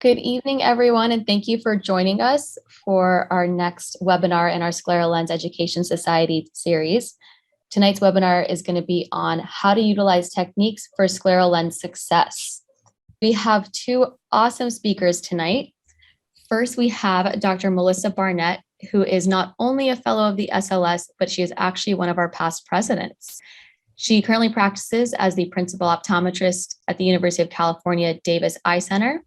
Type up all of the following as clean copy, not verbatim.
Good evening, everyone, and thank you for joining us for our next webinar in our Scleral Lens Education Society series. Tonight's webinar is going to be on how to utilize techniques for scleral lens success. We have two awesome speakers tonight. First, we have Dr. Melissa Barnett, who is not only a fellow of the SLS, but she is actually one of our past presidents. She currently practices as the principal optometrist at the University of California Davis Eye Center.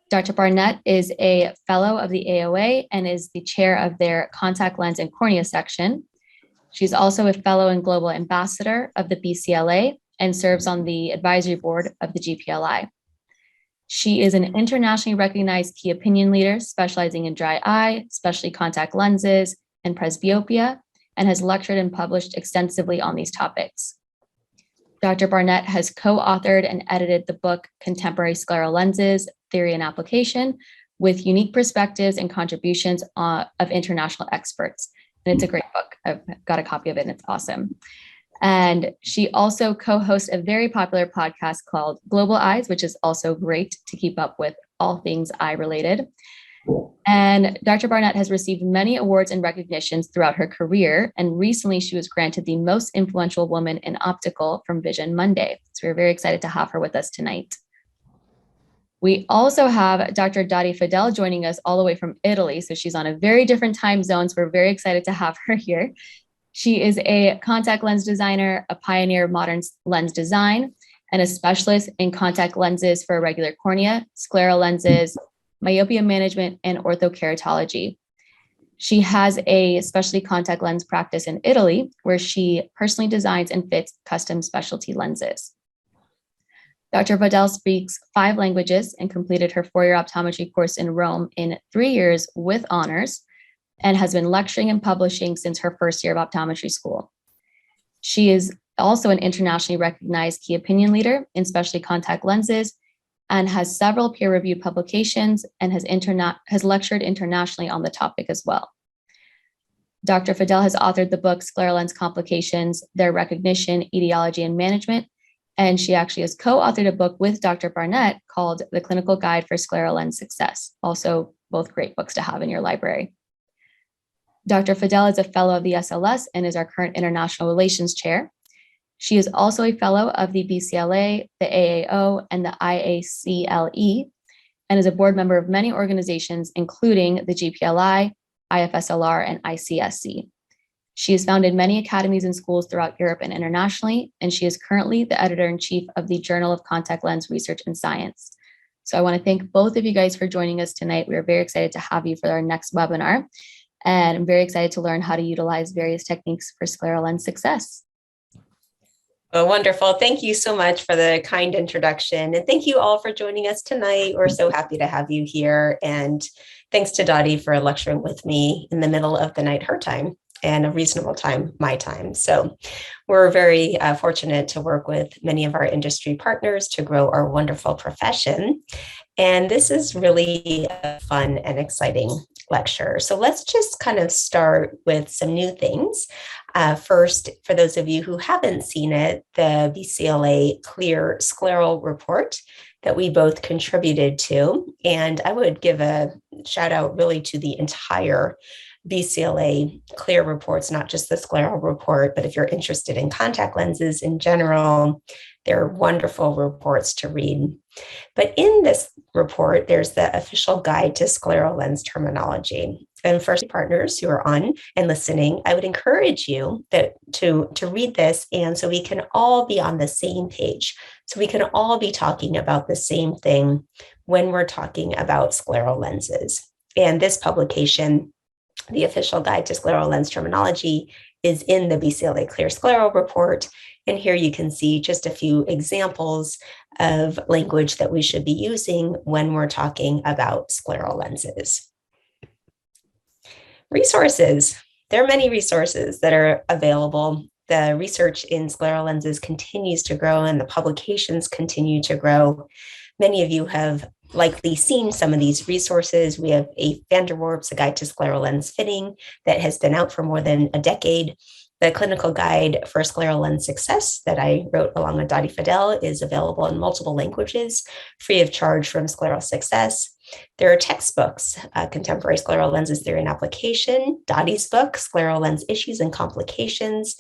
Dr. Barnett is a fellow of the AOA and is the chair of their contact lens and cornea section. She's also a fellow and global ambassador of the BCLA and serves on the advisory board of the GPLI. She is an internationally recognized key opinion leader specializing in dry eye, specialty contact lenses, and presbyopia, and has lectured and published extensively on these topics. Dr. Barnett has co-authored and edited the book Contemporary Scleral Lenses, Theory and Application, with unique perspectives and contributions of international experts. And it's a great book. I've got a copy of it and it's awesome. And she also co-hosts a very popular podcast called Global Eyes, which is also great to keep up with all things eye related. And Dr. Barnett has received many awards and recognitions throughout her career. And recently she was granted the most influential woman in optical from Vision Monday. So we're very excited to have her with us tonight. We also have Dr. Daddi Fadel joining us all the way from Italy. So she's on a very different time zone. So we're very excited to have her here. She is a contact lens designer, a pioneer of modern lens design, and a specialist in contact lenses for irregular cornea, scleral lenses, myopia management, and orthokeratology. She has a specialty contact lens practice in Italy, where she personally designs and fits custom specialty lenses. Dr. Fadel speaks 5 languages and completed her 4-year optometry course in Rome in 3 years with honors, and has been lecturing and publishing since her first year of optometry school. She is also an internationally recognized key opinion leader in specialty contact lenses and has several peer-reviewed publications and has lectured internationally on the topic as well. Dr. Fadel has authored the book Scleral Lens Complications, Their Recognition, Etiology, and Management, and she actually has co-authored a book with Dr. Barnett called The Clinical Guide for Scleral Lens Success. Also, both great books to have in your library. Dr. Fadel is a fellow of the SLS and is our current International Relations Chair. She is also a fellow of the BCLA, the FAAO, and the IACLE, and is a board member of many organizations, including the GPLI, IFSLR, and ICSC. She has founded many academies and schools throughout Europe and internationally, and she is currently the editor-in-chief of the Journal of Contact Lens Research and Science. So I want to thank both of you guys for joining us tonight. We are very excited to have you for our next webinar, and I'm very excited to learn how to utilize various techniques for scleral lens success. Oh, wonderful. Thank you so much for the kind introduction. And thank you all for joining us tonight. We're so happy to have you here. And thanks to Daddi for lecturing with me in the middle of the night, her time, and a reasonable time, my time. So we're very fortunate to work with many of our industry partners to grow our wonderful profession. And this is really a fun and exciting lecture. So let's just kind of start with some new things. First, for those of you who haven't seen it, the BCLA Clear Scleral Report that we both contributed to. And I would give a shout out really to the entire BCLA Clear reports, not just the Scleral report, but if you're interested in contact lenses in general, they're wonderful reports to read. But in this report, there's the official guide to scleral lens terminology. And for partners who are on and listening, I would encourage you to read this, and so we can all be on the same page. So we can all be talking about the same thing when we're talking about scleral lenses. And this publication, the official guide to scleral lens terminology, is in the BCLA Clear Scleral Report. And here you can see just a few examples of language that we should be using when we're talking about scleral lenses. Resources. There are many resources that are available. The research in scleral lenses continues to grow and the publications continue to grow. Many of you have likely seen some of these resources. We have a Van der Warp's A Guide to Scleral Lens Fitting that has been out for more than a decade. The clinical guide for scleral lens success that I wrote along with Daddi Fadel is available in multiple languages, free of charge from Scleral Success. There are textbooks, Contemporary Scleral Lenses Theory and Application, Daddi's book, Scleral Lens Issues and Complications,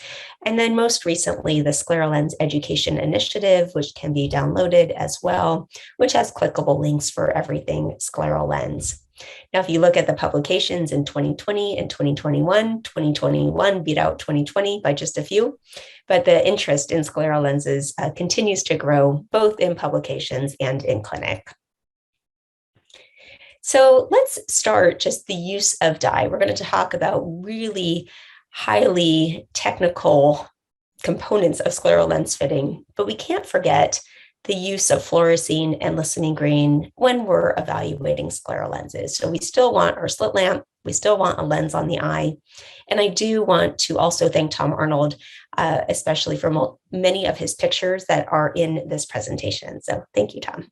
and then most recently, the Scleral Lens Education Initiative, which can be downloaded as well, which has clickable links for everything scleral lens. Now, if you look at the publications in 2020 and 2021 beat out 2020 by just a few, but the interest in scleral lenses continues to grow both in publications and in clinic. So let's start just the use of dye. We're going to talk about really highly technical components of scleral lens fitting, but we can't forget the use of fluorescein and listening green when we're evaluating scleral lenses. So we still want our slit lamp, we still want a lens on the eye. And I do want to also thank Tom Arnold, especially for many of his pictures that are in this presentation. So thank you, Tom.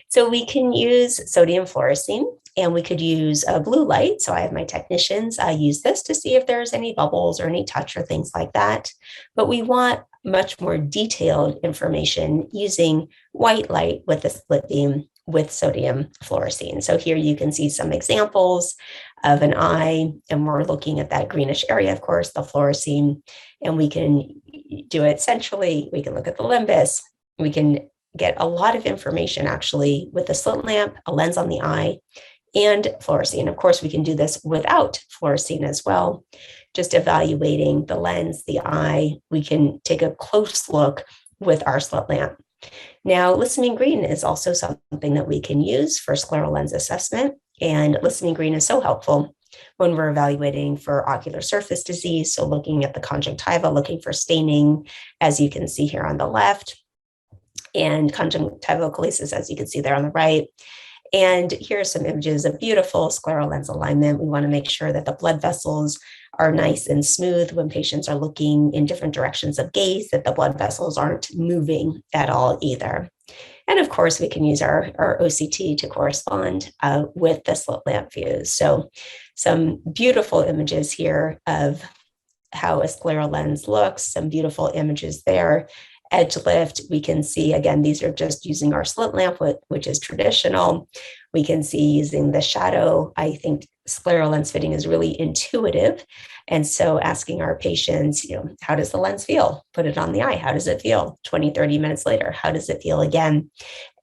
So we can use sodium fluorescein, and we could use a blue light. So I have my technicians use this to see if there's any bubbles or any touch or things like that. But we want much more detailed information using white light with a slit beam with sodium fluorescein. So here you can see some examples of an eye, and we're looking at that greenish area, of course, the fluorescein, and we can do it centrally. We can look at the limbus. We can get a lot of information actually with a slit lamp, a lens on the eye, and fluorescein. Of course, we can do this without fluorescein as well. Just evaluating the lens, the eye, we can take a close look with our slit lamp. Now, listening green is also something that we can use for scleral lens assessment, and listening green is so helpful when we're evaluating for ocular surface disease. So looking at the conjunctiva, looking for staining, as you can see here on the left, and conjunctival chalasis, as you can see there on the right. And here are some images of beautiful scleral lens alignment. We want to make sure that the blood vessels are nice and smooth when patients are looking in different directions of gaze, that the blood vessels aren't moving at all either. And of course, we can use our OCT to correspond with the slit lamp views. So some beautiful images here of how a scleral lens looks, some beautiful images there. Edge lift, we can see, again, these are just using our slit lamp, which is traditional. We can see using the shadow. I think scleral lens fitting is really intuitive. And so asking our patients, how does the lens feel? Put it on the eye. How does it feel? 20, 30 minutes later, how does it feel again?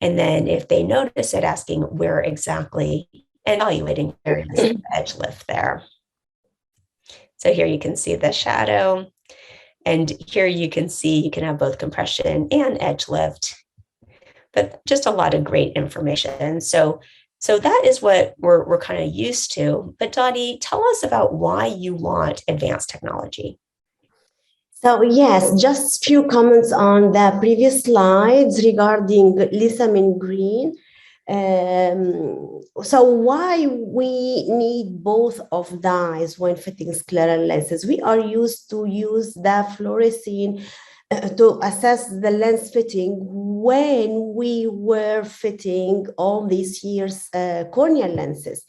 And then if they notice it, asking where exactly, and evaluating the edge lift there. So here you can see the shadow. And here you can see you can have both compression and edge lift, but just a lot of great information. So that is what we're kind of used to. But Daddi, tell us about why you want advanced technology. So yes, just few comments on the previous slides regarding lithamin green. So why we need both of dyes when fitting scleral lenses? We are used to use the fluorescein to assess the lens fitting when we were fitting all these years corneal lenses.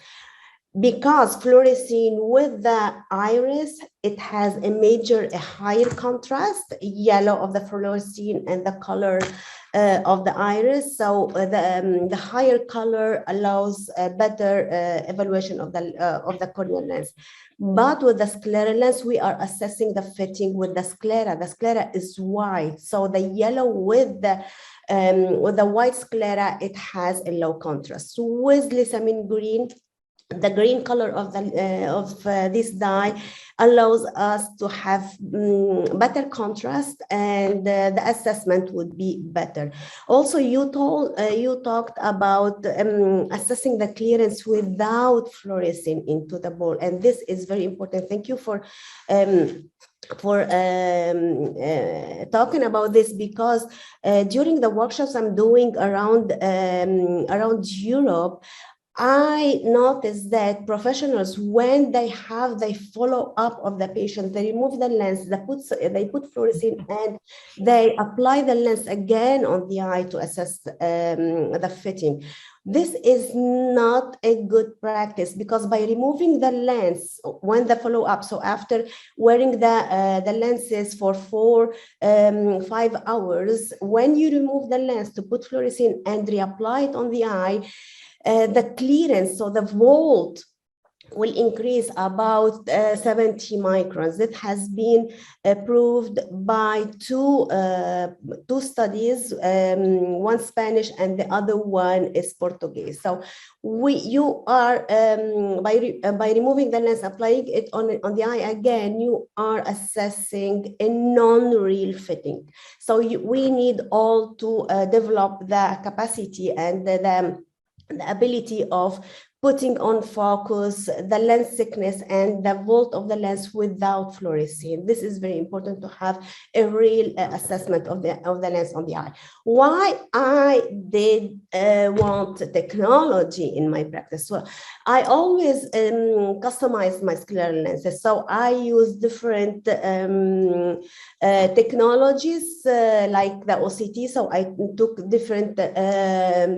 Because fluorescein with the iris, it has a higher contrast, yellow of the fluorescein and the color of the iris. So the higher color allows a better evaluation of the corneal lens. But with the scleral lens, we are assessing the fitting with the sclera. The sclera is white, so the yellow with the white sclera, it has a low contrast. With lithamin green, the green color of this dye allows us to have better contrast, and the assessment would be better. Also, you talked about assessing the clearance without fluorescein into the ball, and this is very important. Thank you for talking about this, because during the workshops I'm doing around Europe, I noticed that professionals, when they have the follow-up of the patient, they remove the lens, they put fluorescein, and they apply the lens again on the eye to assess the fitting. This is not a good practice, because by removing the lens when the follow-up, so after wearing the lenses for 5 hours, when you remove the lens to put fluorescein and reapply it on the eye, the clearance, so the volt, will increase about 70 microns. It has been approved by two studies, one Spanish and the other one is Portuguese. So you are by removing the lens, applying it on the eye again, you are assessing a non-real fitting. So we need all to develop the capacity and the ability of putting on focus the lens thickness and the volt of the lens without fluorescein. This is very important to have a real assessment of the lens on the eye. Why I did want technology in my practice? Well, I always customize my scleral lenses. So I use different technologies like the OCT. So I took different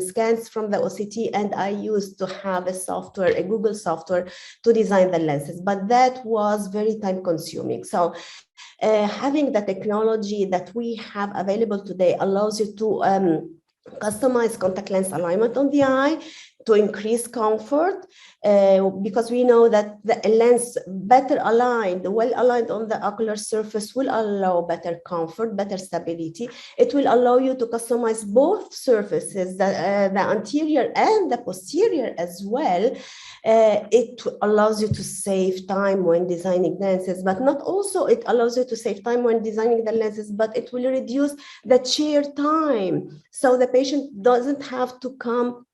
scans from the OCT, and I used to have a Google software to design the lenses, but that was very time consuming. So having the technology that we have available today allows you to customize contact lens alignment on the eye to increase comfort, because we know that the lens better aligned, well aligned on the ocular surface will allow better comfort, better stability. It will allow you to customize both surfaces, the anterior and the posterior as well. It allows you to save time when designing lenses, but not also it allows you to save time when designing the lenses, but it will reduce the chair time. So the patient doesn't have to come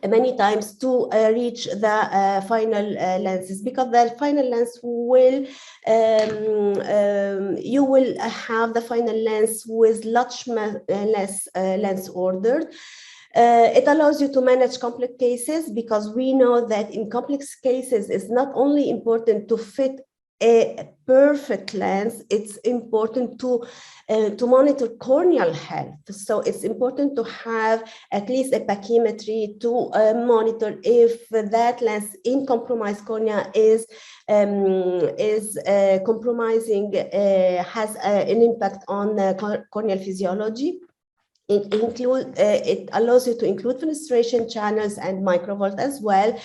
many times to reach the final lenses, because the final lens will you will have the final lens with much less lens ordered. It allows you to manage complex cases, because we know that in complex cases it's not only important to fit a perfect lens, it's important to monitor corneal health. So it's important to have at least a pachymetry to monitor if that lens in compromised cornea is compromising, has an impact on corneal physiology. It allows you to include fenestration channels and microvolt as well.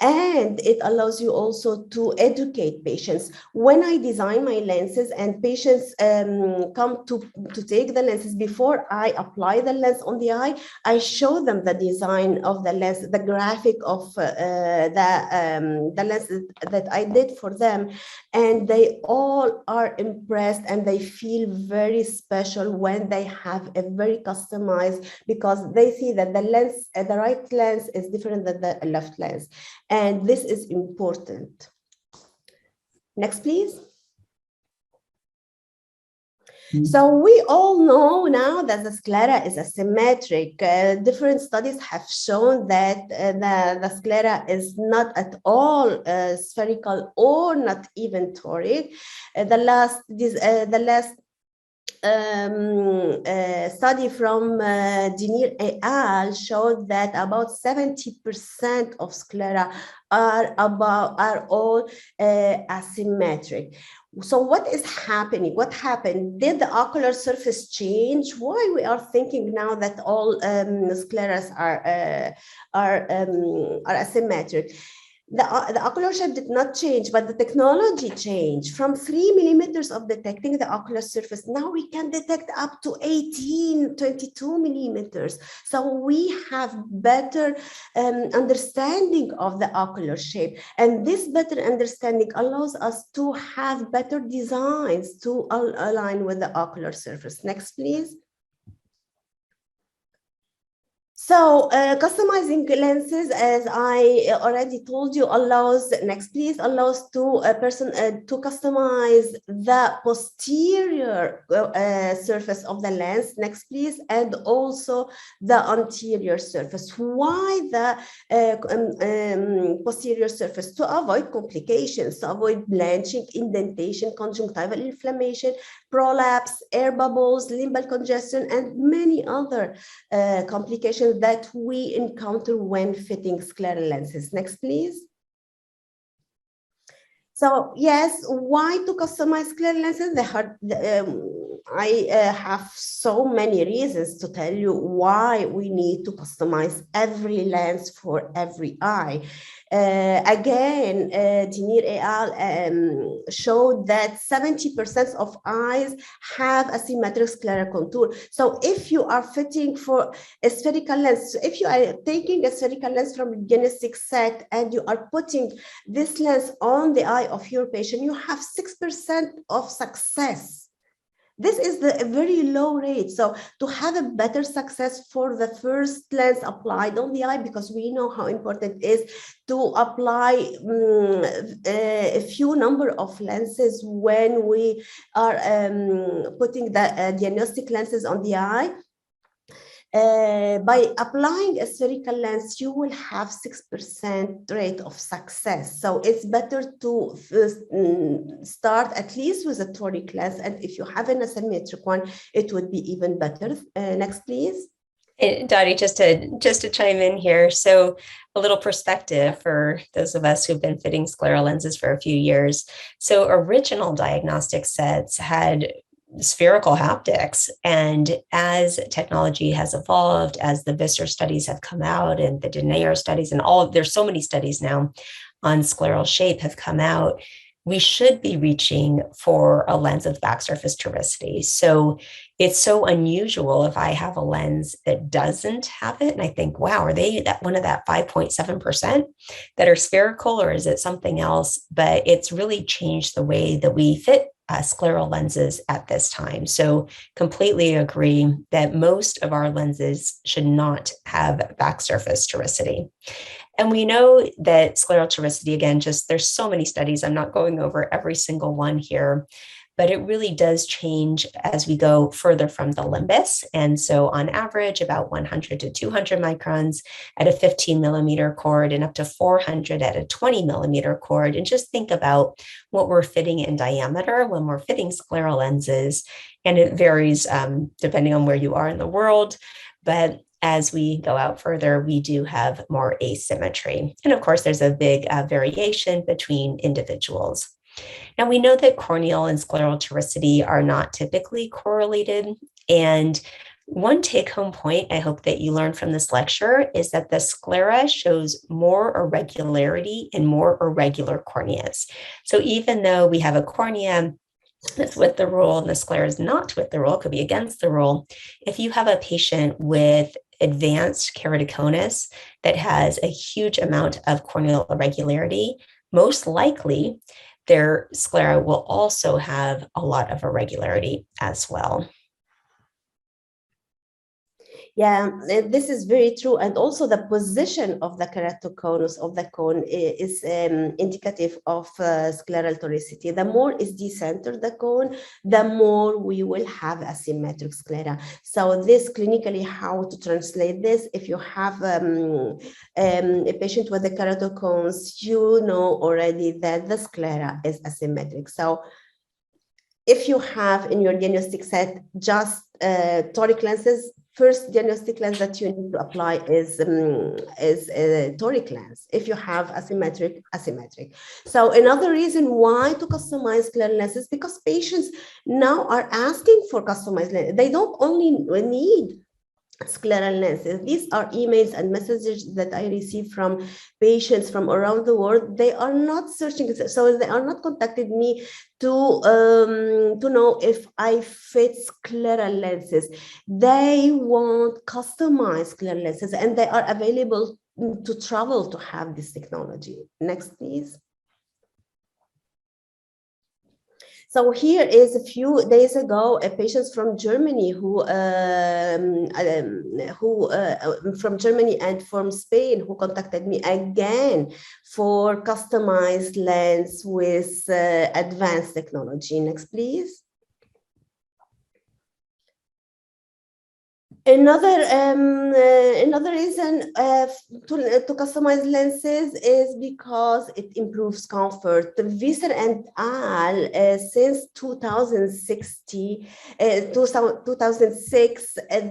And it allows you also to educate patients. When I design my lenses and patients come to take the lenses, before I apply the lens on the eye, I show them the design of the lens, the graphic of the lens that I did for them. And they all are impressed, and they feel very special when they have a very customized, because they see that the lens, the right lens is different than the left lens. And this is important. Next, please. So we all know now that the sclera is asymmetric. Different studies have shown that the sclera is not at all spherical or not even toric. The last study from Denir et al. Showed that about 70% of sclera are all asymmetric. So what is happening? What happened? Did the ocular surface change? Why we are thinking now that all scleras are asymmetric? The ocular shape did not change, but the technology changed. From 3 millimeters of detecting the ocular surface, now we can detect up to 18, 22 millimeters. So we have better understanding of the ocular shape. And this better understanding allows us to have better designs to align with the ocular surface. Next, please. So customizing lenses, as I already told you, allows, next please, allows to a person to customize the posterior surface of the lens, next please, and also the anterior surface. Why the posterior surface? To avoid complications, to avoid blanching, indentation, conjunctival inflammation, prolapse, air bubbles, limbal congestion, and many other complications that we encounter when fitting scleral lenses. Next, please. So yes, why to customize scleral lenses? I have so many reasons to tell you why we need to customize every lens for every eye. Again, Dinir et al. Showed that 70% of eyes have asymmetric scleral contour. So if you are fitting for a spherical lens, if you are taking a spherical lens from a diagnostic set and you are putting this lens on the eye of your patient, you have 6% of success. This is a very low rate. So to have a better success for the first lens applied on the eye, because we know how important it is to apply a few number of lenses when we are putting the diagnostic lenses on the eye. By applying a spherical lens, you will have 6% rate of success. So it's better to start at least with a toric lens. And if you have an asymmetric one, it would be even better. Next, please. Daddi, just to chime in here. So a little perspective for those of us who've been fitting scleral lenses for a few years. So original diagnostic sets had spherical haptics. And as technology has evolved, as the Visser studies have come out and the Denayer studies and there's so many studies now on scleral shape have come out, we should be reaching for a lens of back surface toricity. So it's so unusual if I have a lens that doesn't have it. And I think, wow, are they one of that 5.7% that are spherical, or is it something else? But it's really changed the way that we fit scleral lenses at this time. So completely agree that most of our lenses should not have back surface toricity. And we know that scleral toricity, again, there's so many studies, I'm not going over every single one here, but it really does change as we go further from the limbus. And so on average, about 100 to 200 microns at a 15 millimeter cord and up to 400 at a 20 millimeter cord. And just think about what we're fitting in diameter when we're fitting scleral lenses. And it varies depending on where you are in the world. But as we go out further, we do have more asymmetry. And of course, there's a big variation between individuals. Now, we know that corneal and scleral toricity are not typically correlated. And one take-home point I hope that you learned from this lecture is that the sclera shows more irregularity in more irregular corneas. So even though we have a cornea that's with the rule and the sclera is not with the rule, could be against the rule, if you have a patient with advanced keratoconus that has a huge amount of corneal irregularity, most likely their sclera will also have a lot of irregularity as well. Yeah, this is very true. And also the position of the keratoconus of the cone is indicative of scleral toricity. The more is decentered the cone, the more we will have asymmetric sclera. So this clinically, how to translate this, if you have a patient with the keratoconus, you know already that the sclera is asymmetric. So if you have in your diagnostic set just toric lenses, first diagnostic lens that you need to apply is a toric lens. If you have asymmetric. So another reason why to customize scleral lenses, because patients now are asking for customized lenses. They don't only need scleral lenses. These are emails and messages that I receive from patients from around the world. They are not searching, so they are not contacted me to know if I fit scleral lenses. They want customized scleral lenses, and they are available to travel to have this technology. Next, please. So here is a few days ago, a patient from Germany from Germany and from Spain who contacted me again for customized lens with advanced technology. Next, please. Another reason to customize lenses is because it improves comfort. The Visser and al. Since 2006,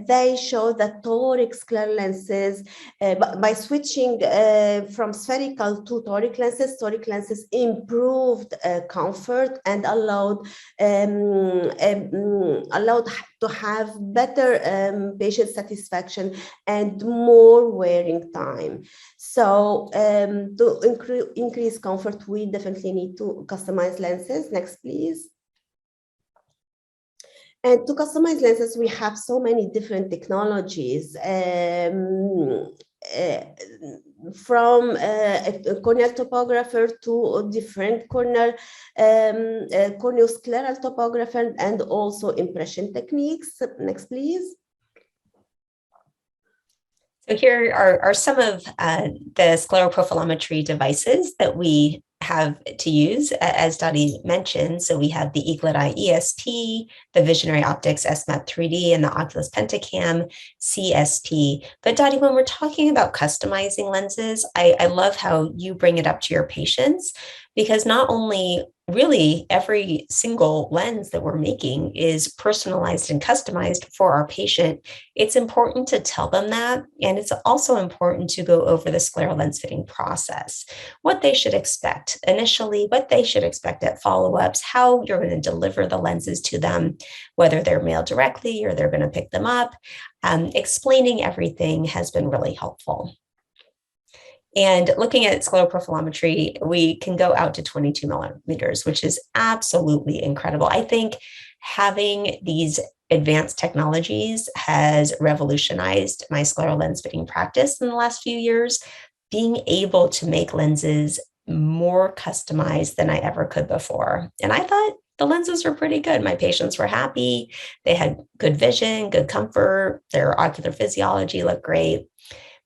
they show that toric scleral lenses, by switching from spherical to toric lenses improved comfort and allowed to have better patient satisfaction and more wearing time. So to increase comfort, we definitely need to customize lenses. Next, please. And to customize lenses, we have so many different technologies. From a corneal topographer to different corneal scleral topographer and also impression techniques. Next, please. So here are some of the scleral profilometry devices that we have to use, as Daddi mentioned. So we have the Eaglet Eye ESP, the Visionary Optics SMAP 3D, and the Oculus Pentacam CSP. But Daddi, when we're talking about customizing lenses, I love how you bring it up to your patients, because not only really every single lens that we're making is personalized and customized for our patient, it's important to tell them that. And it's also important to go over the scleral lens fitting process, what they should expect initially, what they should expect at follow-ups, how you're going to deliver the lenses to them, whether they're mailed directly or they're going to pick them up. Explaining everything has been really helpful. And looking at scleral profilometry, we can go out to 22 millimeters, which is absolutely incredible. I think having these advanced technologies has revolutionized my scleral lens fitting practice in the last few years, being able to make lenses more customized than I ever could before. And I thought the lenses were pretty good. My patients were happy. They had good vision, good comfort. Their ocular physiology looked great.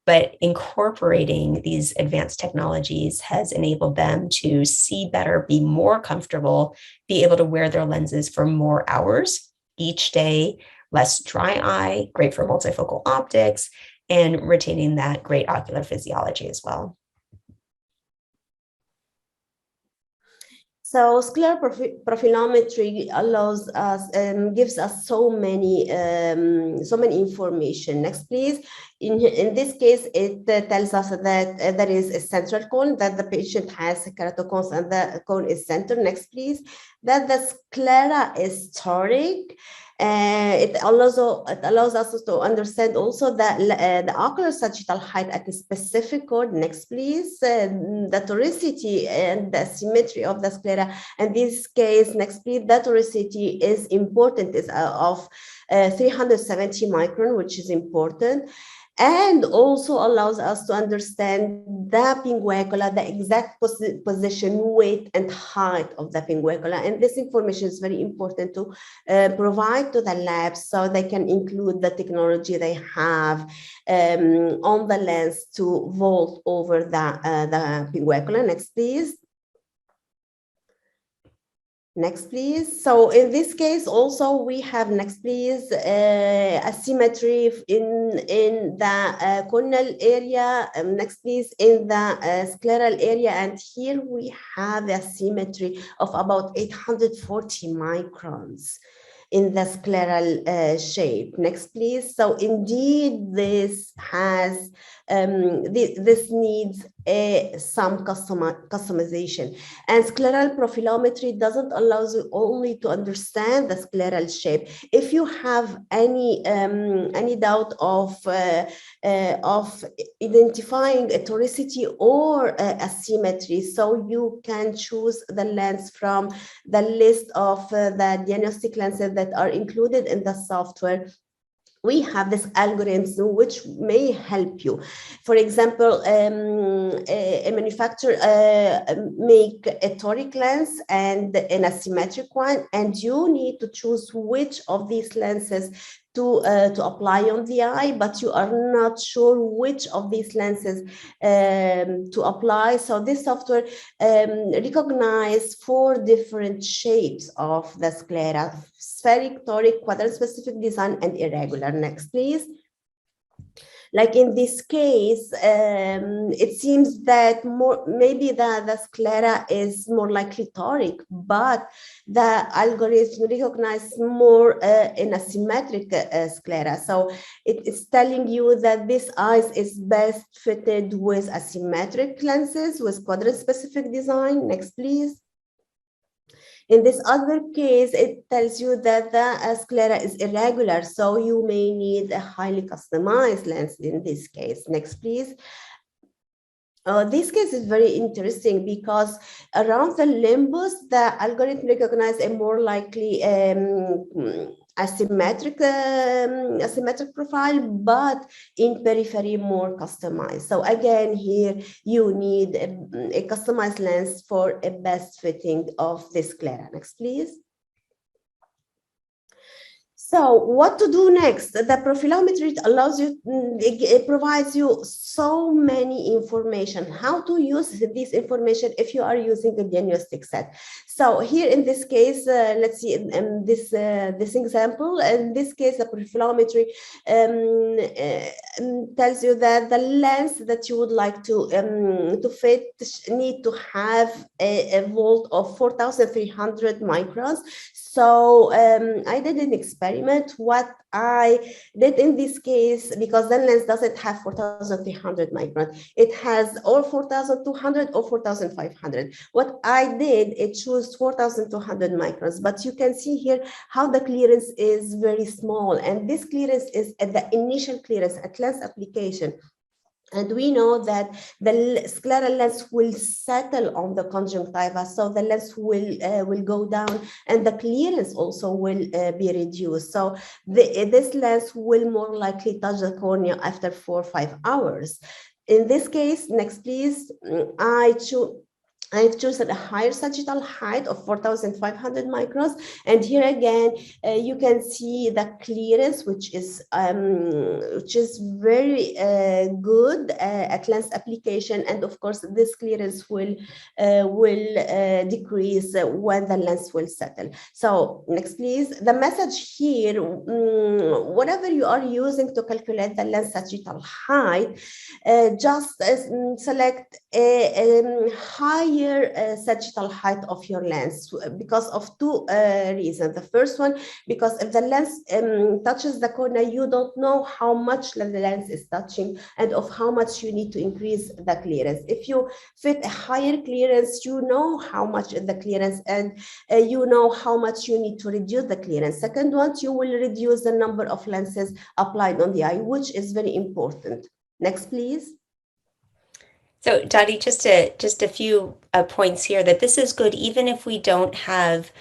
But incorporating these advanced technologies has enabled them to see better, be more comfortable, be able to wear their lenses for more hours each day, less dry eye, great for multifocal optics, and retaining that great ocular physiology as well. So scleral profilometry allows us gives us so many information. Next, please. In this case, it tells us that there is a central cone, that the patient has keratoconus and the cone is center. Next, please. That the sclera is toric. It allows us to understand also that the ocular sagittal height at a specific cone. Next, please. The toricity and the symmetry of the sclera. In this case, next, please. The toricity is important, is of 370 micron, which is important, and also allows us to understand the pinguecula, the exact position, weight, and height of the pinguecula. And this information is very important to provide to the labs so they can include the technology they have on the lens to vault over the pinguecula. Next, please. Next, please. So in this case, also we have, next, please, asymmetry in the corneal area. Next, please, in the scleral area. And here we have asymmetry of about 840 microns in the scleral shape. Next, please. So indeed, this has this needs some customization. And scleral profilometry doesn't allow you only to understand the scleral shape. If you have any doubt of identifying a toricity or asymmetry, so you can choose the lens from the list of the diagnostic lenses that are included in the software, we have this algorithm which may help you. For example, a manufacturer make a toric lens and an asymmetric one, and you need to choose which of these lenses to apply on the eye, but you are not sure which of these lenses to apply. So this software recognizes 4 different shapes of the sclera: spheric, toric, quadrant-specific design, and irregular. Next, please. Like in this case, it seems that maybe the sclera is more likely toric, but the algorithm recognizes more an asymmetric sclera. So it is telling you that this eye is best fitted with asymmetric lenses with quadrant-specific design. Next, please. In this other case, it tells you that the sclera is irregular, so you may need a highly customized lens in this case. Next, please. This case is very interesting because around the limbus, the algorithm recognizes a more likely asymmetric profile, but in periphery more customized. So again, here you need a customized lens for a best fitting of the sclera. Next, please. So what to do next? The profilometry allows you, it provides you so many information, how to use this information if you are using a diagnostic set. So here in this case, let's see this example. In this case, the profilometry tells you that the lens that you would like to fit need to have a volt of 4,300 microns. So I did an experiment. What I did in this case, because the lens doesn't have 4,300 microns, it has or 4,200 or 4,500. What I did, it chose 4,200 microns, but you can see here how the clearance is very small. And this clearance is at the initial clearance at lens application. And we know that the scleral lens will settle on the conjunctiva, so the lens will go down, and the clearance also will be reduced. So this lens will more likely touch the cornea after 4 or 5 hours. In this case, next please, I've chosen a higher sagittal height of 4,500 microns, and here again you can see the clearance, which is very good at lens application, and of course this clearance will decrease when the lens will settle. So next, please. The message here: whatever you are using to calculate the lens sagittal height, just select a higher sagittal height of your lens because of 2 reasons. The first one, because if the lens touches the cornea, you don't know how much the lens is touching and of how much you need to increase the clearance. If you fit a higher clearance, you know how much is the clearance, and you know how much you need to reduce the clearance. Second one, you will reduce the number of lenses applied on the eye, which is very important. Next, please. So Daddi, just a few points here that this is good even if we don't have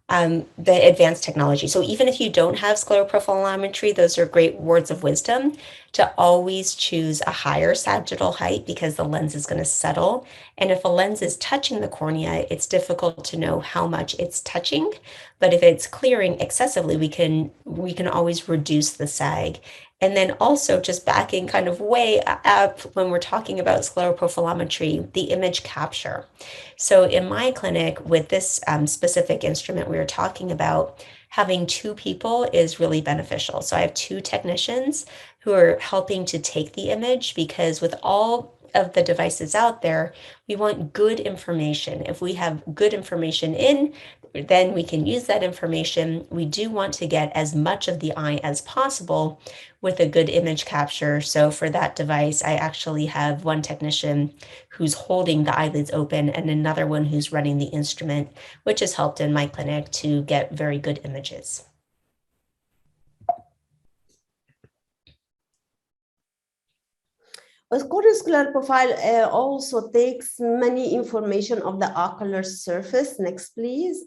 the advanced technology. So even if you don't have scleral profilometry, those are great words of wisdom to always choose a higher sagittal height because the lens is going to settle. And if a lens is touching the cornea, it's difficult to know how much it's touching. But if it's clearing excessively, we can always reduce the sag. And then also just backing kind of way up when we're talking about scleral profilometry, the image capture. So in my clinic with this specific instrument we were talking about, having 2 people is really beneficial. So I have 2 technicians who are helping to take the image, because with all of the devices out there, we want good information. If we have good information in, then we can use that information. We do want to get as much of the eye as possible with a good image capture. So for that device, I actually have one technician who's holding the eyelids open and another one who's running the instrument, which has helped in my clinic to get very good images. A scleral profile also takes many information of the ocular surface. Next, please.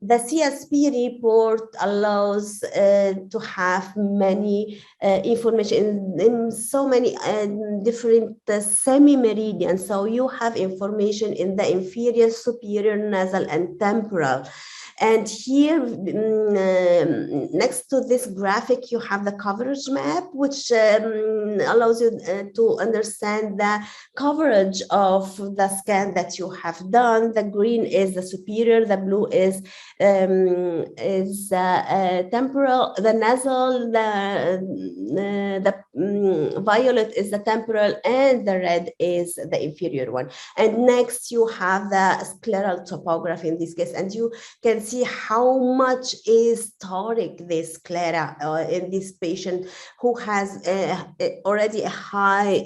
The CSP report allows to have many information in so many different semi-meridians. So you have information in the inferior, superior, nasal, and temporal. And here, next to this graphic, you have the coverage map, which allows you to understand the coverage of the scan that you have done. The green is the superior, the blue is temporal, the nasal, the violet is the temporal, and the red is the inferior one. And next you have the scleral topography in this case, and you can see how much is toric this sclera in this patient who has already a high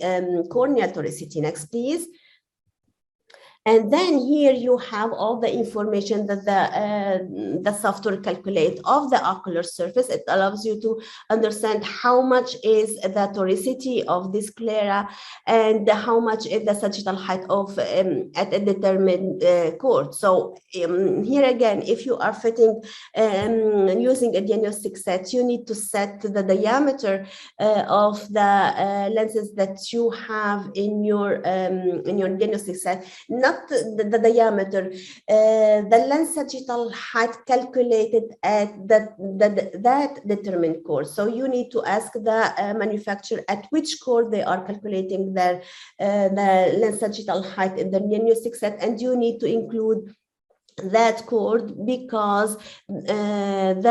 corneal toricity. Next, please. And then here you have all the information that the software calculates of the ocular surface. It allows you to understand how much is the toricity of this sclera and how much is the sagittal height of at a determined chord. So here again, if you are fitting using a diagnostic set, you need to set the diameter of the lenses that you have in your diagnostic set, not the diameter, the lens sagittal height calculated at that determined chord. So you need to ask the manufacturer at which chord they are calculating their the lens sagittal height in the diagnostic set, and you need to include that chord because the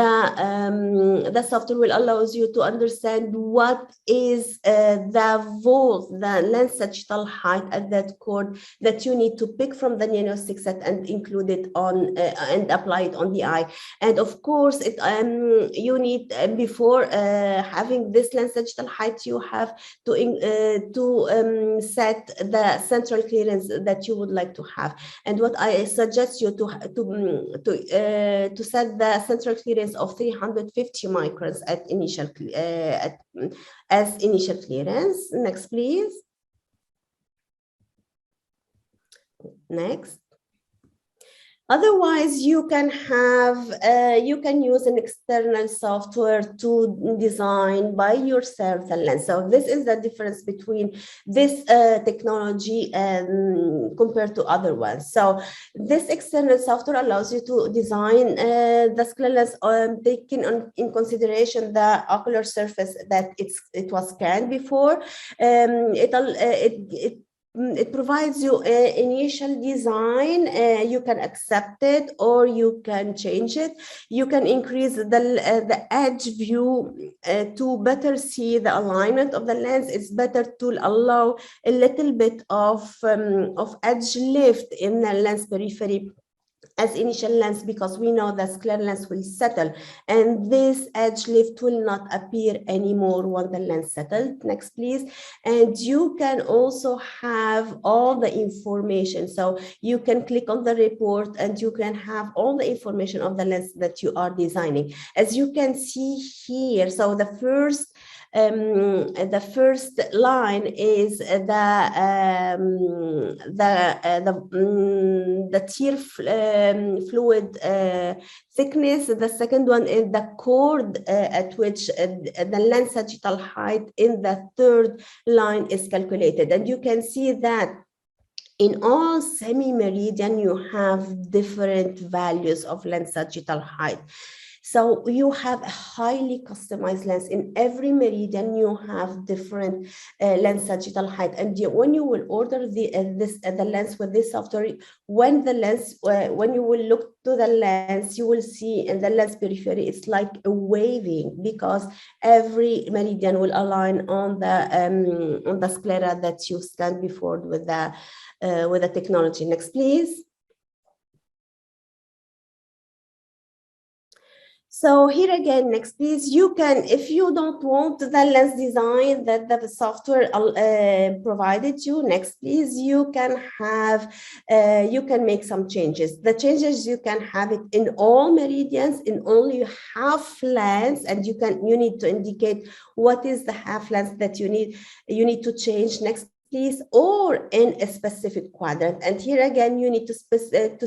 software will allows you to understand what is the volt, the lens sagittal height at that chord that you need to pick from the diagnostic set and include it on and apply it on the eye. And of course, it you need before having this lens sagittal height, you have to set the central clearance that you would like to have. And what I suggest you to set the central clearance of 350 microns at initial as initial clearance. Next, please. Next. Otherwise, you can have you can use an external software to design by yourself the lens. So this is the difference between this technology and compared to other ones. So this external software allows you to design the scleral lens taking in consideration the ocular surface that it was scanned before. It provides you an initial design. You can accept it or you can change it. You can increase the edge view to better see the alignment of the lens. It's better to allow a little bit of edge lift in the lens periphery as initial lens, because we know that scleral lens will settle and this edge lift will not appear anymore when the lens settled. Next, please. And you can also have all the information. So you can click on the report and you can have all the information of the lens that you are designing. As you can see here, so the first line is the tear fluid thickness. The second one is the chord at which the lens sagittal height in the third line is calculated. And you can see that in all semi-meridian, you have different values of lens sagittal height. So you have a highly customized lens. In every meridian, you have different lens sagittal height. And when you will order the lens with this software, when you will look to the lens, you will see in the lens periphery, it's like a waving, because every meridian will align on the sclera that you scanned before with the technology. Next, please. So here again, next please, you can, if you don't want the lens design that the software provided you, next please, you can have, you can make some changes. The changes, you can have it in all meridians, in only half lens, and you need to indicate what is the half lens that you need to change. Next please, or in a specific quadrant. And here again, you need to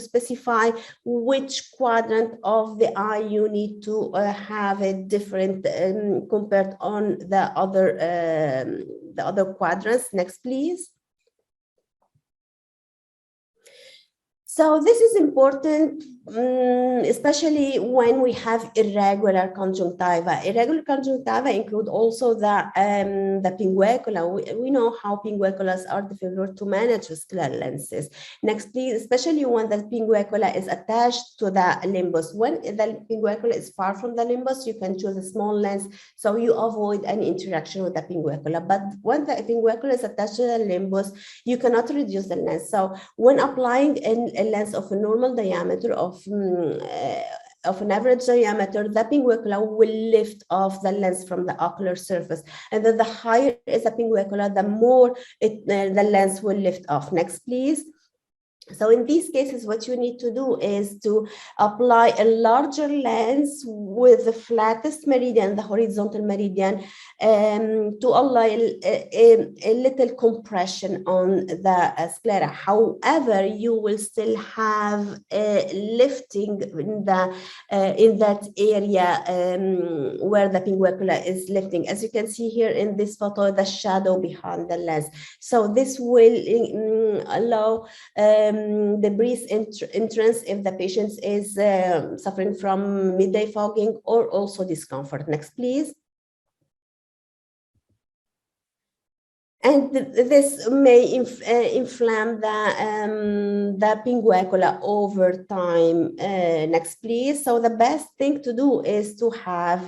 specify which quadrant of the eye you need to have a different compared on the other quadrants. Next, please. So this is important, especially when we have irregular conjunctiva. Irregular conjunctiva include also the pinguecula. We know how pingueculas are difficult to manage with scleral lenses. Next, please, especially when the pinguecula is attached to the limbus. When the pinguecula is far from the limbus, you can choose a small lens, so you avoid any interaction with the pinguecula. But when the pinguecula is attached to the limbus, you cannot reduce the lens. So when applying a lens of a normal diameter of an average diameter, the pinguecula will lift off the lens from the ocular surface. And then the higher is the pinguecula, the more the lens will lift off. Next, please. So in these cases, what you need to do is to apply a larger lens with the flattest meridian, the horizontal meridian, to allow a little compression on the sclera. However, you will still have a lifting in that area where the pinguecula is lifting. As you can see here in this photo, the shadow behind the lens. So this will allow the breeze entrance if the patient is suffering from midday fogging or also discomfort. Next, please. And this may inflame the pinguecula over time. Next, please. So the best thing to do is to have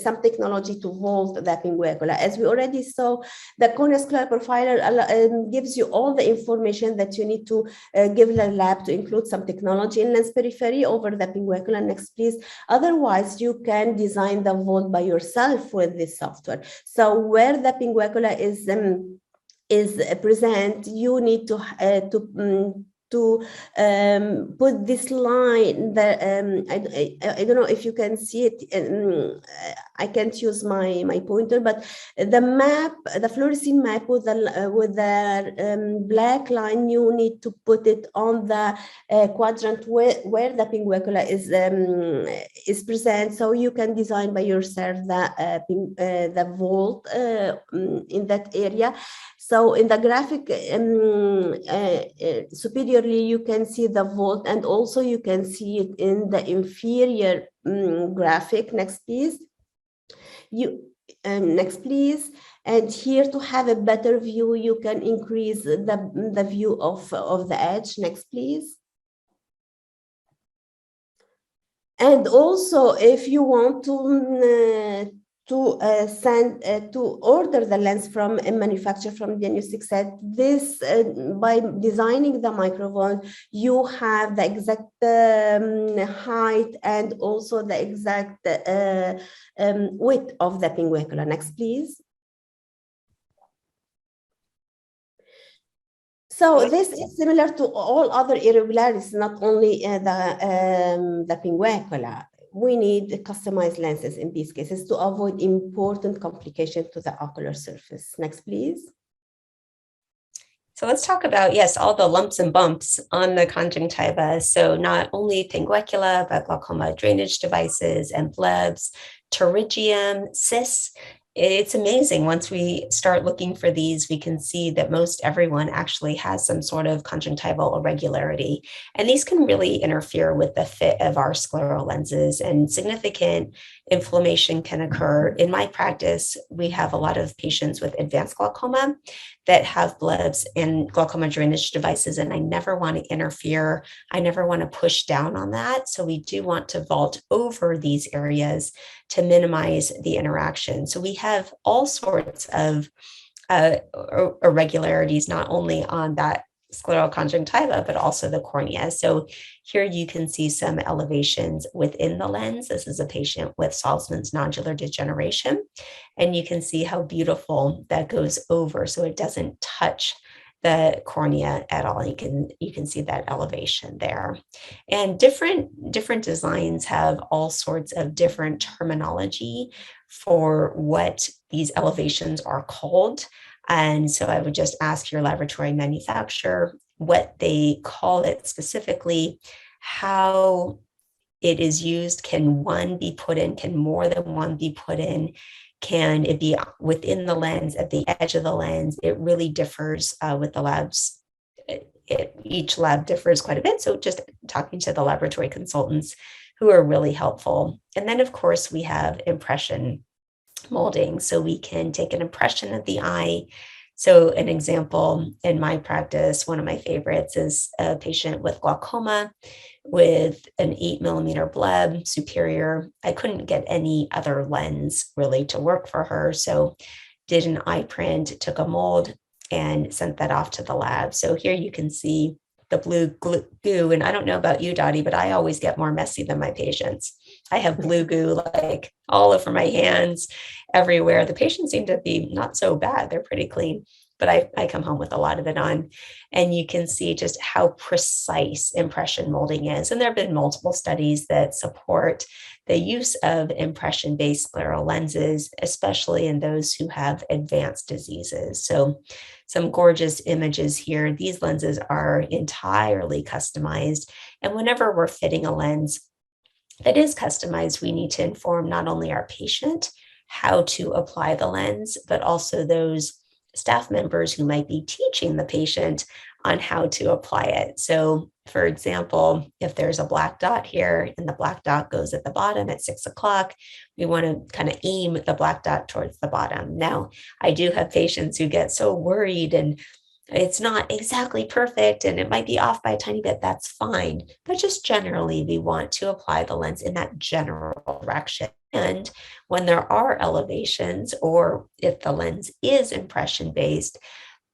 some technology to vault the pinguecula. As we already saw, the corneal scleral profiler gives you all the information that you need to give the lab to include some technology in lens periphery over the pinguecula. Next, please. Otherwise, you can design the vault by yourself with this software. So where the pinguecula is present, you need to put this line that I don't know if you can see it. I can't use my pointer, but the map, the fluorescein map with the black line, you need to put it on the quadrant where the pinguecula is present, so you can design by yourself the vault in that area. So in the graphic superiorly, you can see the vault, and also you can see it in the inferior graphic. Next, please. Next, please. And here, to have a better view, you can increase the view of the edge. Next, please. And also, if you want to order the lens from a manufacturer, from the diagnostic set, this by designing the microvault, you have the exact height and also the exact width of the pinguecula. Next, please. So this is similar to all other irregularities, not only the pinguecula. We need customized lenses in these cases to avoid important complications to the ocular surface. Next, please. So let's talk about, yes, all the lumps and bumps on the conjunctiva. So not only pinguecula, but glaucoma drainage devices, emblems, pterygium, cysts. It's amazing. Once we start looking for these, we can see that most everyone actually has some sort of conjunctival irregularity. And these can really interfere with the fit of our scleral lenses, and significant inflammation can occur. In my practice, we have a lot of patients with advanced glaucoma that have blebs and glaucoma drainage devices, and I never want to interfere. I never want to push down on that. So we do want to vault over these areas to minimize the interaction. So we have all sorts of irregularities, not only on that scleral conjunctiva, but also the cornea. So here you can see some elevations within the lens. This is a patient with Salzmann's nodular degeneration, and you can see how beautiful that goes over, so it doesn't touch the cornea at all. You can see that elevation there. And different designs have all sorts of different terminology for what these elevations are called. And so I would just ask your laboratory manufacturer what they call it specifically, how it is used. Can one be put in? Can more than one be put in? Can it be within the lens, at the edge of the lens? It really differs with the labs. Each lab differs quite a bit. So just talking to the laboratory consultants who are really helpful. And then, of course, we have impression molding. So we can take an impression of the eye. So an example in my practice, one of my favorites is a patient with glaucoma with an 8mm bleb superior. I couldn't get any other lens really to work for her. So did an eye print, took a mold and sent that off to the lab. So here you can see the blue goo. And I don't know about you, Daddi, but I always get more messy than my patients. I have blue goo like all over my hands, everywhere. The patients seem to be not so bad. They're pretty clean, but I come home with a lot of it on. And you can see just how precise impression molding is. And there have been multiple studies that support the use of impression-based scleral lenses, especially in those who have advanced diseases. So some gorgeous images here. These lenses are entirely customized. And whenever we're fitting a lens that is customized, we need to inform not only our patient how to apply the lens, but also those staff members who might be teaching the patient on how to apply it. So for example, if there's a black dot here and the black dot goes at the bottom at 6 o'clock, we want to kind of aim the black dot towards the bottom. Now, I do have patients who get so worried and it's not exactly perfect and it might be off by a tiny bit. That's fine. But just generally, we want to apply the lens in that general direction. And when there are elevations, or if the lens is impression based,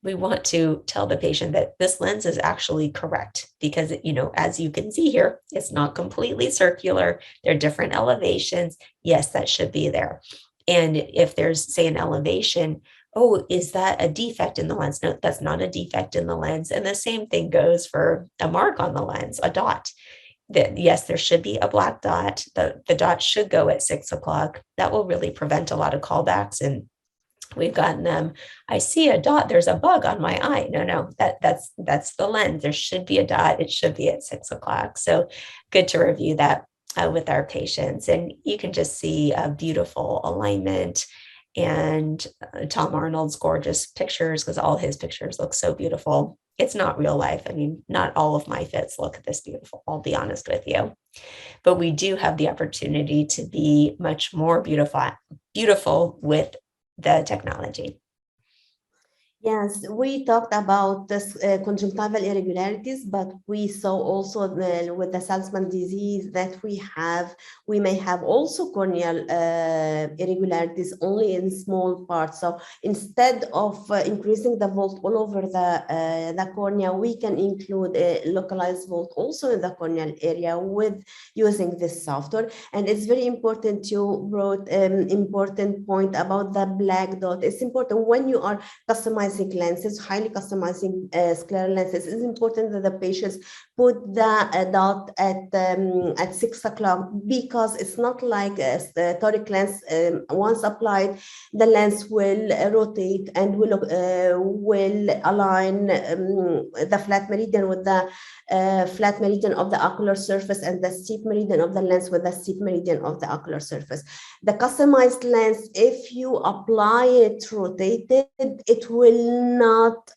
we want to tell the patient that this lens is actually correct because, as you can see here, it's not completely circular. There are different elevations. Yes, that should be there. And if there's, say, an elevation, oh, is that a defect in the lens? No, that's not a defect in the lens. And the same thing goes for a mark on the lens, a dot. That yes, there should be a black dot. The dot should go at 6 o'clock. That will really prevent a lot of callbacks. And we've gotten them, I see a dot, there's a bug on my eye. No, that's the lens. There should be a dot. It should be at 6 o'clock. So good to review that with our patients. And you can just see a beautiful alignment and Tom Arnold's gorgeous pictures, because all his pictures look so beautiful. It's not real life. I mean, not all of my fits look this beautiful, I'll be honest with you. But we do have the opportunity to be much more beautiful with the technology. Yes, we talked about this conjunctival irregularities, but we saw also with the Salzmann disease that we may have also corneal irregularities only in small parts. So instead of increasing the volt all over the cornea, we can include a localized volt also in the corneal area with using this software. And it's very important, you brought an important point about the black dot. It's important when you are customizing lenses, highly customizing scleral lenses, it's important that the patients put the dot at 6 o'clock, because it's not like the toric lens. Once applied, the lens will rotate and will align the flat meridian with the flat meridian of the ocular surface and the steep meridian of the lens with the steep meridian of the ocular surface. The customized lens, if you apply it rotated, it will not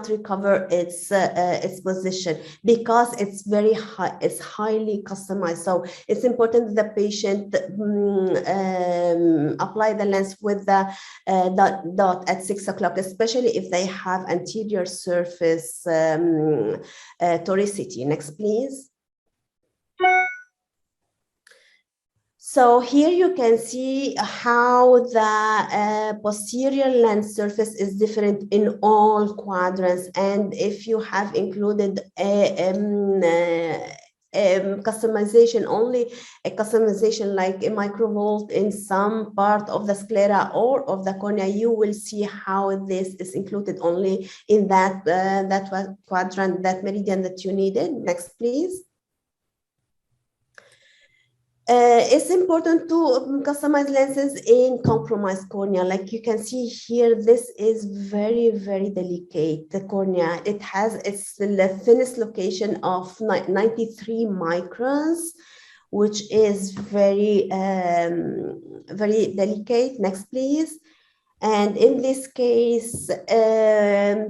recover its position because it's very high, it's highly customized. So it's important that the patient apply the lens with the dot at 6 o'clock, especially if they have anterior surface toricity. Next, please. So here you can see how the posterior lens surface is different in all quadrants. And if you have included customization, only a customization like a microvolt in some part of the sclera or of the cornea, you will see how this is included only in that quadrant, that meridian that you needed. Next, please. It's important to customize lenses in compromised cornea. Like you can see here, this is very, very delicate. The cornea, it's the thinnest location of 93 microns, which is very, very delicate. Next, please. And in this case,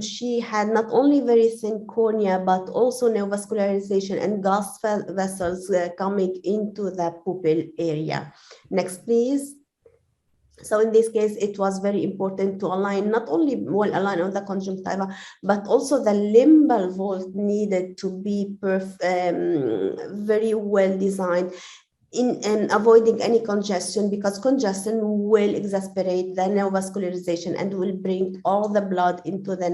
she had not only very thin cornea, but also neovascularization and gas vessels coming into the pupil area. Next, please. So in this case, it was very important to align, not only well align on the conjunctiva, but also the limbal vault needed to be very well designed in avoiding any congestion, because congestion will exacerbate the neovascularization and will bring all the blood into the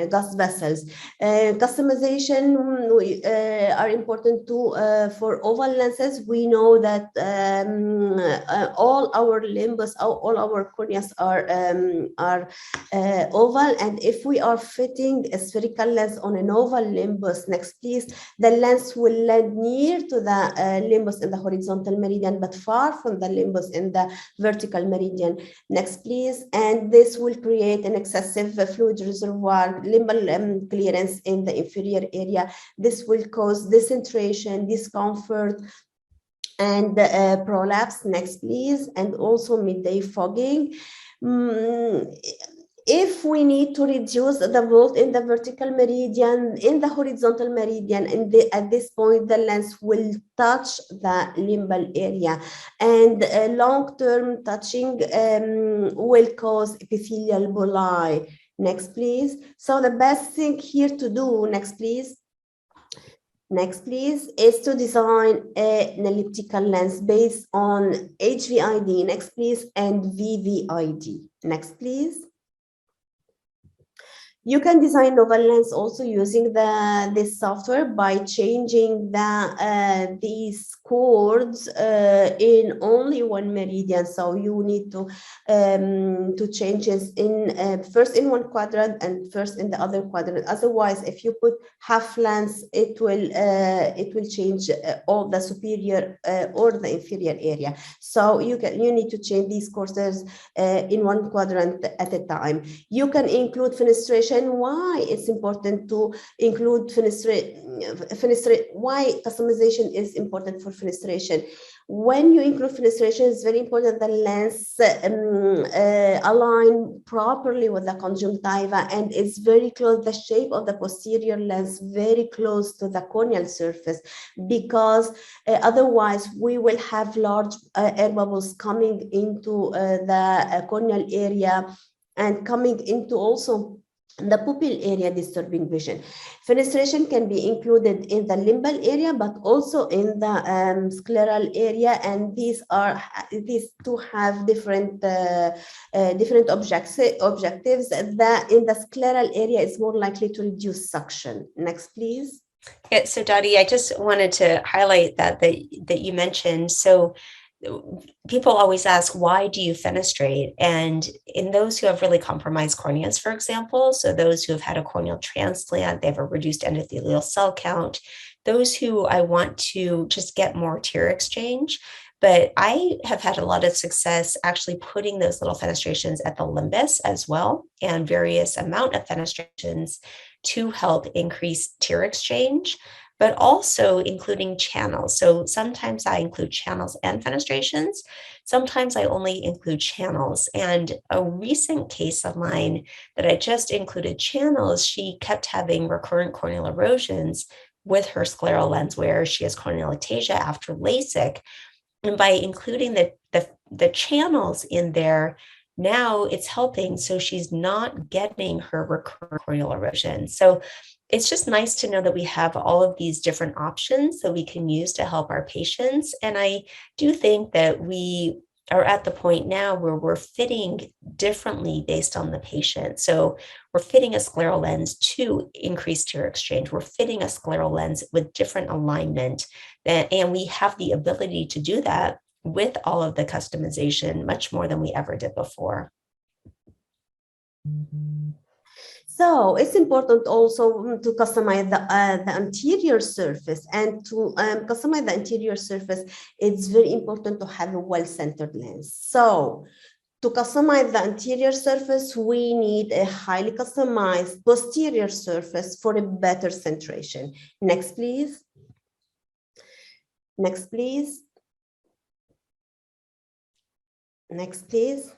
gas vessels. Customization are important too for oval lenses. We know that all our limbus, all our corneas are oval, and if we are fitting a spherical lens on an oval limbus, next please, the lens will land near to the limbus in the horizontal meridian, but far from the limbus in the vertical meridian. Next, please. And this will create an excessive fluid reservoir, limbal clearance in the inferior area. This will cause decentration, discomfort, and prolapse. Next, please. And also midday fogging. If we need to reduce the vault in the vertical meridian, in the horizontal meridian, and at this point, the lens will touch the limbal area, and long-term touching will cause epithelial bulli. Next, please. So the best thing here to do, next, please. Next, please, is to design an elliptical lens based on HVID, next, please, and VVID. Next, please. You can design oval lens also using this software by changing these chords in only one meridian. So you need to change it in first in one quadrant and first in the other quadrant. Otherwise, if you put half lens, it will change all the superior or the inferior area. So you need to change these courses in one quadrant at a time. You can include fenestration. Why it's important to include fenestration? Why customization is important for fenestration? When you include fenestration, it's very important the lens align properly with the conjunctiva, and it's very close, the shape of the posterior lens very close to the corneal surface, because otherwise we will have large air bubbles coming into the corneal area and coming into also the pupil area, disturbing vision. Fenestration can be included in the limbal area, but also in the scleral area, and these two have different objectives. That in the scleral area is more likely to reduce suction. Next, please. Yeah, so Daddi, I just wanted to highlight that you mentioned. So people always ask, why do you fenestrate? And in those who have really compromised corneas, for example, so those who have had a corneal transplant, they have a reduced endothelial cell count, those who I want to just get more tear exchange. But I have had a lot of success actually putting those little fenestrations at the limbus as well, and various amount of fenestrations to help increase tear exchange, but also including channels. So sometimes I include channels and fenestrations. Sometimes I only include channels. And a recent case of mine that I just included channels, she kept having recurrent corneal erosions with her scleral lens, where she has corneal ectasia after LASIK. And by including the channels in there, now it's helping. So she's not getting her recurrent corneal erosion. So it's just nice to know that we have all of these different options that we can use to help our patients. And I do think that we are at the point now where we're fitting differently based on the patient. So we're fitting a scleral lens to increase tear exchange. We're fitting a scleral lens with different alignment, and we have the ability to do that with all of the customization much more than we ever did before. So it's important also to customize the anterior surface, and to customize the anterior surface, it's very important to have a well-centered lens. So to customize the anterior surface, we need a highly customized posterior surface for a better centration. Next, please. Next, please. Next, please.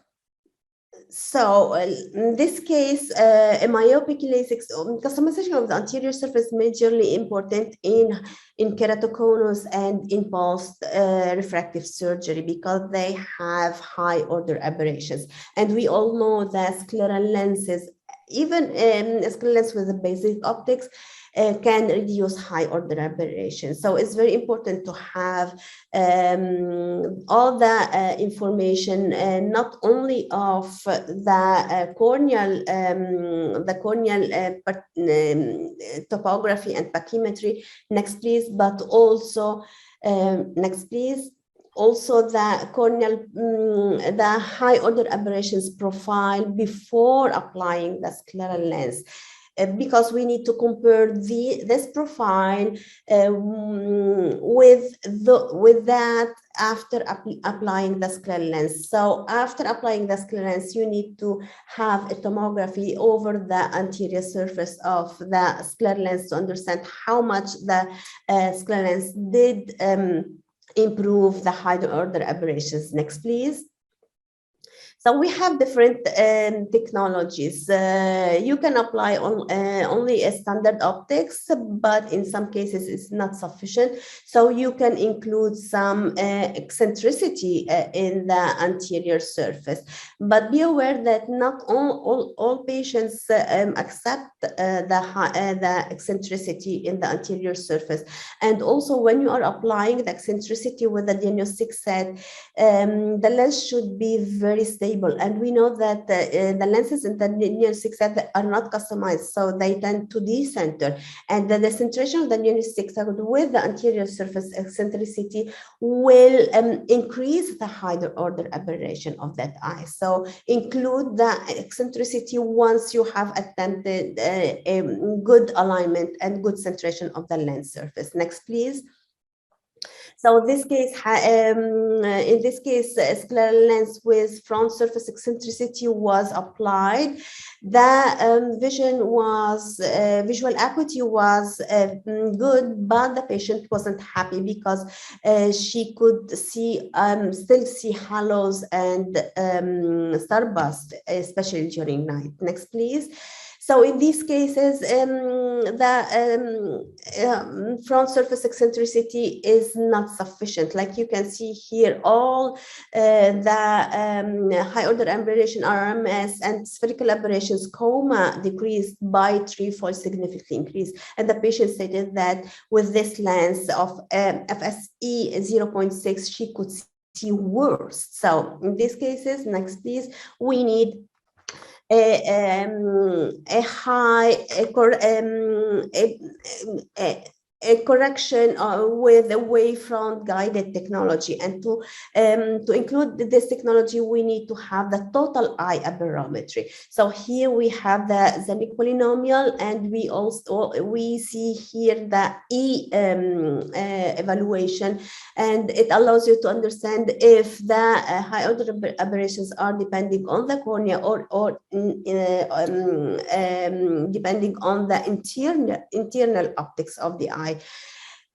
So in this case, a myopic LASIK customization of the anterior surface majorly important in keratoconus and in post refractive surgery, because they have high order aberrations. And we all know that scleral lenses, even scleral lens with the basic optics, can reduce high order aberrations. So it's very important to have all the information, not only of the corneal topography and pachymetry, next please, but also next please, also the corneal, the high order aberrations profile before applying the scleral lens. Because we need to compare this profile with that after applying the scleral lens. So after applying the scleral lens, you need to have a tomography over the anterior surface of the scleral lens to understand how much the scleral lens did improve the higher order aberrations. Next, please. So we have different technologies. You can apply on only a standard optics, but in some cases it's not sufficient. So you can include some eccentricity in the anterior surface. But be aware that not all patients accept the eccentricity in the anterior surface. And also when you are applying the eccentricity with the diagnostic set, the lens should be very stable. And we know that the lenses in the diagnostic set are not customized, so they tend to decenter. And the decentration of the diagnostic set with the anterior surface eccentricity will increase the higher order aberration of that eye. So include the eccentricity once you have attempted a good alignment and good centration of the lens surface. Next, please. So in this case, scleral lens with front surface eccentricity was applied. The visual acuity was good, but the patient wasn't happy because she could still see halos and starburst, especially during night. Next, please. So in these cases, the front surface eccentricity is not sufficient. Like you can see here, all the high order aberration RMS and spherical aberrations, coma decreased by 3-fold, significantly increased. And the patient stated that with this lens of FSE 0.6, she could see worse. So in these cases, next please, we need a correction with a wavefront guided technology. And to include this technology, we need to have the total eye aberrometry. So here we have the Zanuck polynomial, and we see here the E evaluation, and it allows you to understand if the high order aberrations are depending on the cornea or depending on the internal optics of the eye.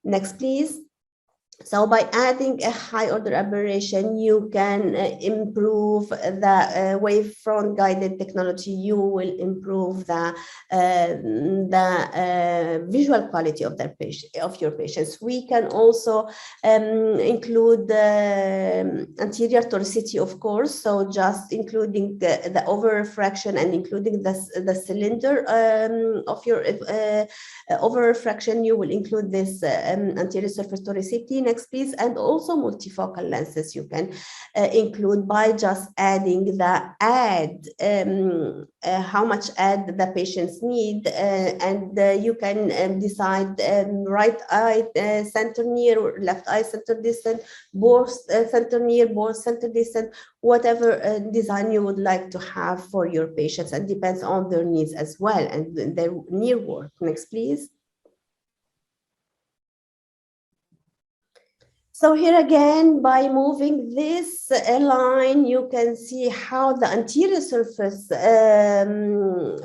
Next, please. So by adding a high order aberration, you can improve the wavefront guided technology. You will improve the visual quality of your patients. We can also include the anterior toricity, of course. So just including the over refraction and including the cylinder of your over refraction, you will include this anterior surface toricity. next please, and also multifocal lenses you can include by just adding the how much add the patients need, and you can decide right eye center near or left eye center distant, both center near, both center distant, whatever design you would like to have for your patients, and depends on their needs as well and their near work. Next, please. So here again, by moving this line, you can see how the anterior surface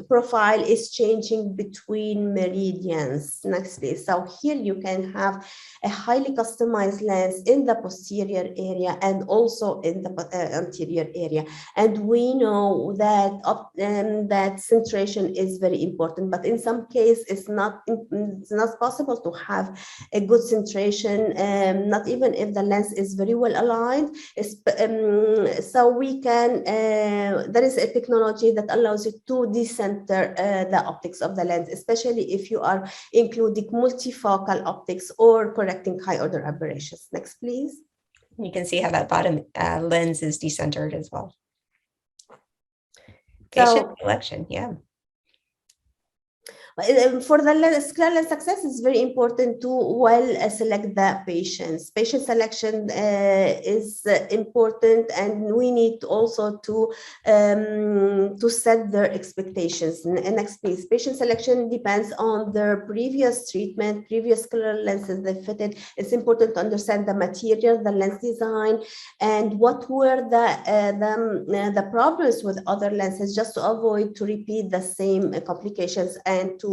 profile is changing between meridians. Next, please. So here you can have a highly customized lens in the posterior area and also in the anterior area. And we know that that centration is very important, but in some cases it's not possible to have a good centration, not even if the lens is very well aligned. So we can, there is a technology that allows you to decenter the optics of the lens, especially if you are including multifocal optics or correcting high order aberrations. Next, please. You can see how that bottom lens is decentered as well. Patient selection, yeah. For the scleral lens success, it's very important to well select the patients. Patient selection is important, and we need also to set their expectations. Next, please. Patient selection depends on their previous treatment, previous scleral lenses they fitted. It's important to understand the material, the lens design, and what were the problems with other lenses, just to avoid to repeat the same complications and to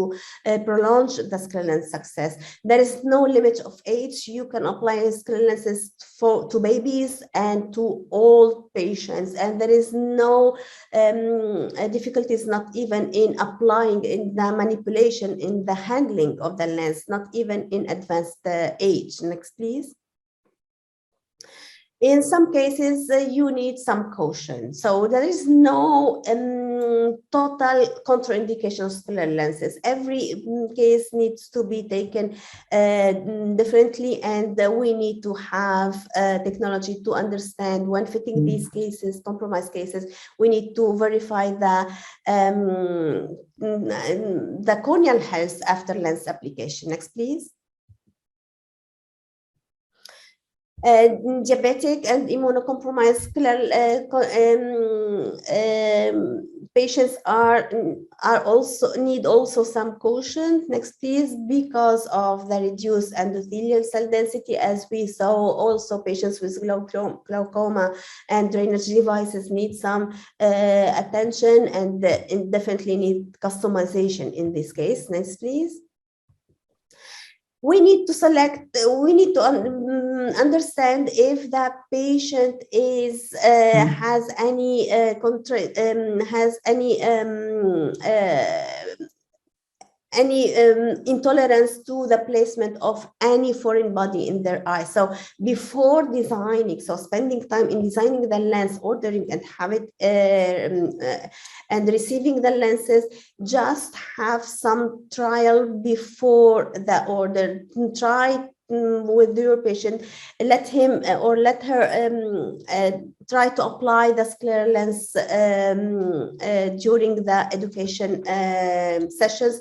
prolong the scleral lens success. There is no limit of age. You can apply scleral lenses to babies and to all patients, and there is no difficulties, not even in applying, in the manipulation, in the handling of the lens, not even in advanced age. Next, please. In some cases, you need some caution. So there is no total contraindication of scleral lenses. Every case needs to be taken differently, and we need to have technology to understand when fitting these cases, compromised cases. We need to verify the corneal health after lens application. Next, please. Diabetic and immunocompromised patients need also some caution. Next, please, because of the reduced endothelial cell density, as we saw. Also, patients with glaucoma and drainage devices need some attention, and definitely need customization in this case. Next, please. We need to understand if the patient has any intolerance to the placement of any foreign body in their eye. So before designing, so spending time in designing the lens, ordering and have it and receiving the lenses, just have some trial before the order. Try with your patient, let him or let her try to apply the scleral lens during the education sessions,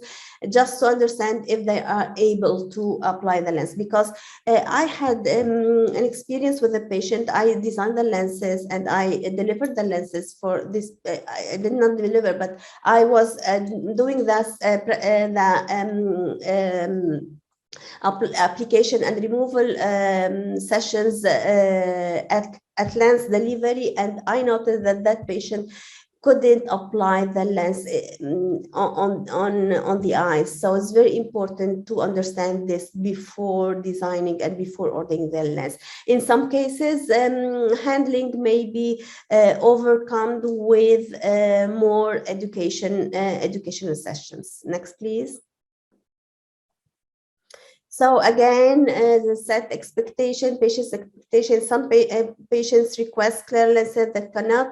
just to understand if they are able to apply the lens. Because I had an experience with a patient. I designed the lenses and I delivered the lenses for this. I did not deliver, but I was doing this application and removal sessions at lens delivery, and I noticed that that patient couldn't apply the lens on the eyes. So it's very important to understand this before designing and before ordering the lens. In some cases, handling may be overcome with more educational sessions. Next, please. So again, the set expectation, patient's expectation. Some patients request scleral lenses that cannot,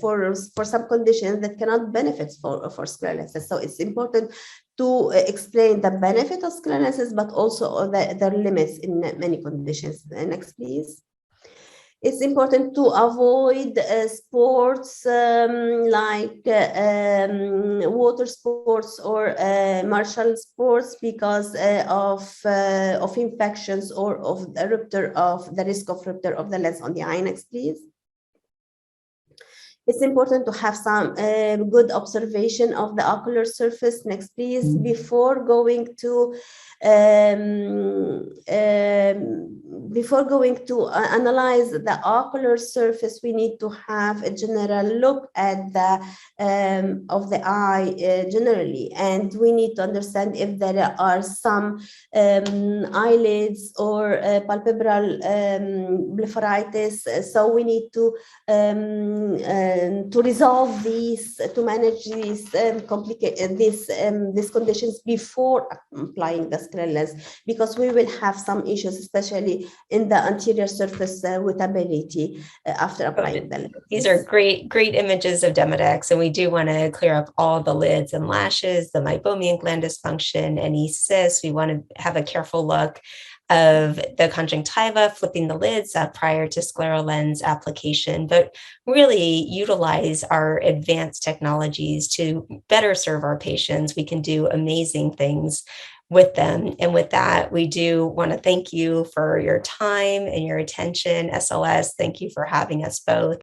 for some conditions that cannot benefit for scleral lenses. So it's important to explain the benefit of scleral lenses, but also their limits in many conditions. Next, please. It's important to avoid sports like water sports or martial sports because of infections or of the risk of rupture of the lens on the eye. Next, please. It's important to have some good observation of the ocular surface. Next, please. Before going to analyze the ocular surface, we need to have a general look at the of the eye generally, and we need to understand if there are some eyelids or palpebral blepharitis. So we need to resolve these, to manage these these conditions before applying the scleral lens, because we will have some issues, especially in the anterior surface with ability after applying the lens. These are great images of Demodex, and we do want to clear up all the lids and lashes, the meibomian gland dysfunction, any cysts. We want to have a careful look of the conjunctiva, flipping the lids prior to scleral lens application, but really utilize our advanced technologies to better serve our patients. We can do amazing things with them. And with that, we do want to thank you for your time and your attention. SLS, thank you for having us both.